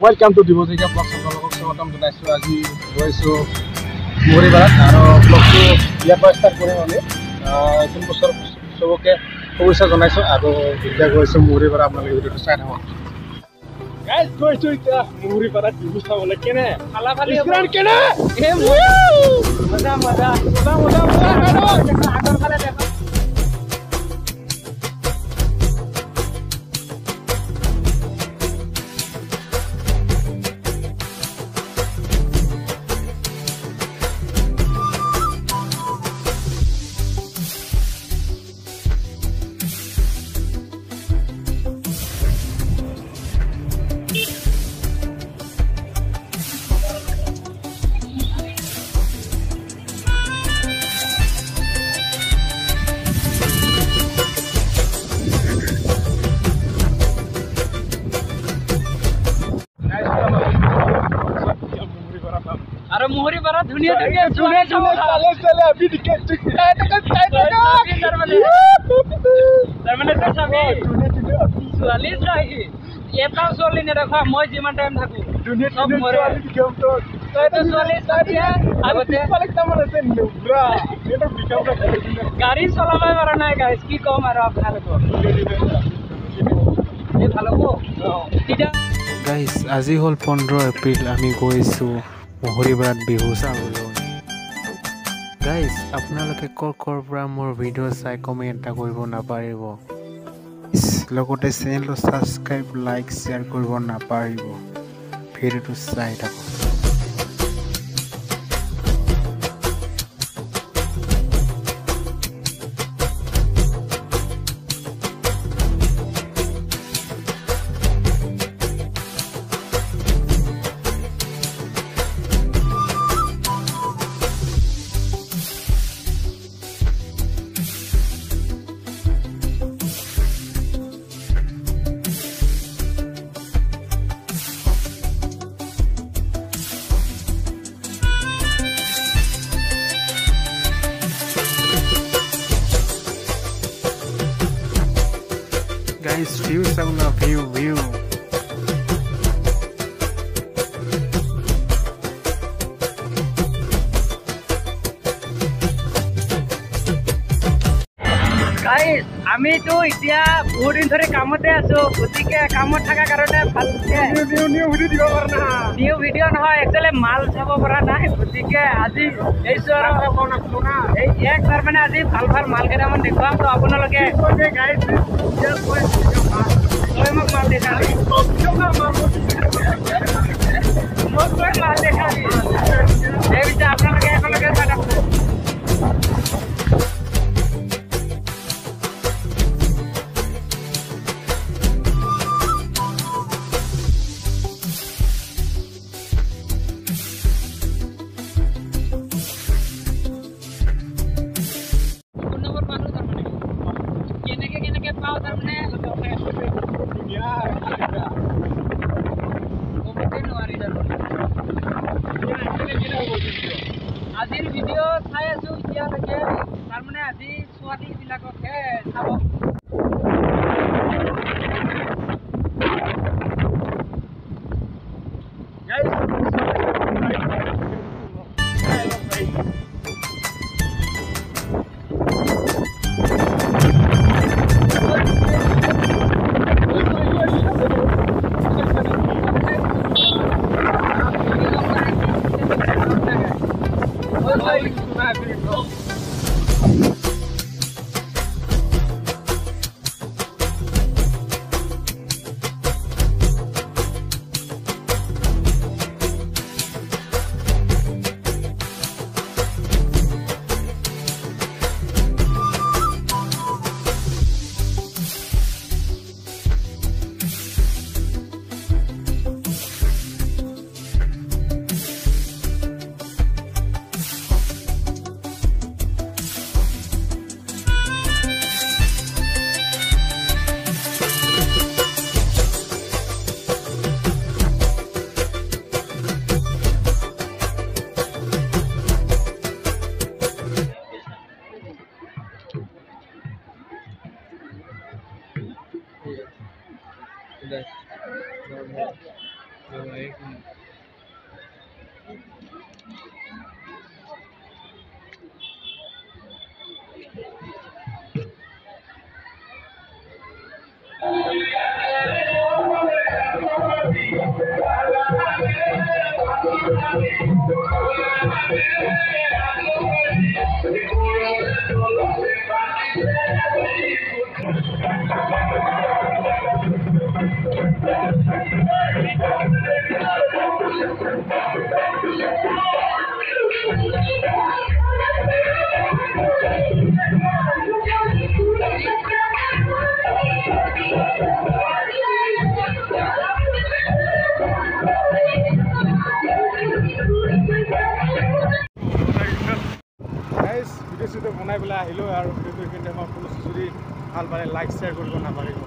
Welcome to Divotika Blog. Welcome to Nice Raji. Voice of Moribarat. Blog to Yapa start kore hone. Itun bosor soboke obisha jonaiso aro vidya goiso Moribarat apnalike video start hobo. Guys, goiso ita Moribarat divisa bole kene. Hala khali screen kene. Maza maza. Agar khale dekho. अरे मोहरी बरा दुनिया दुनिया चले अभी दिखे तो सभी 44 रही ये तो सोली ने रखा मैं जीवन टाइम थाकू दुनिया सब मोरे तो 44 साथी है अब ते पलकता मरे से नुब्रा ये तो बिकाऊ का गाड़ी चलावे वाला ना गाइस की कम मारो आप खाले को ये ভালো को गाइस আজি হল 15 এপ্রিল আমি গৈছো মহৰিবাৰত বিহু চাবলৈ গাইস আপোনালোকে কৰ পৰা মোৰ ভিডিও চাই কমেন্ট এটা কৰিব নাপাৰিব লগতে চেনেলটো সাবস্ক্ৰাইব লাইক শেয়াৰ কৰিব নাপাৰিব ভিডিওটো চাই থাকক Guys, view sound of view. Guys, আমি তো ইতিয়া বহুত দিন ধরে কামতে আছো গতিকে কামত থাকা কারণে ভালকে নিউ ভিডিও দিব পারা না নিউ ভিডিও নহয় একচুয়ালি মাল চাব পারা নাই গতিকে আজি এই সৰ এই এক তাৰ মানে আজি ভাল ভাল মাল কেইটামান দেখুৱাম তো আপোনালোকে গাইজ মোক মাল দেখাবি মোক মাল দেখাবি এই বিটা আপোনালোকে একেলগে চাই থাকক আজিৰ ভিডিও চাই আছো এতিয়ালৈকে তাৰমানে আজি ছোৱালী বিলাককে চাব ভিডিঅ' চিডিঅ' বনাই পেলাই আহিলোঁ আৰু ভিডিঅ'টো এইখিনিতে মই কোনো যদি ভাল পালে লাইক শ্বেয়াৰ কৰিব নাপাহৰিব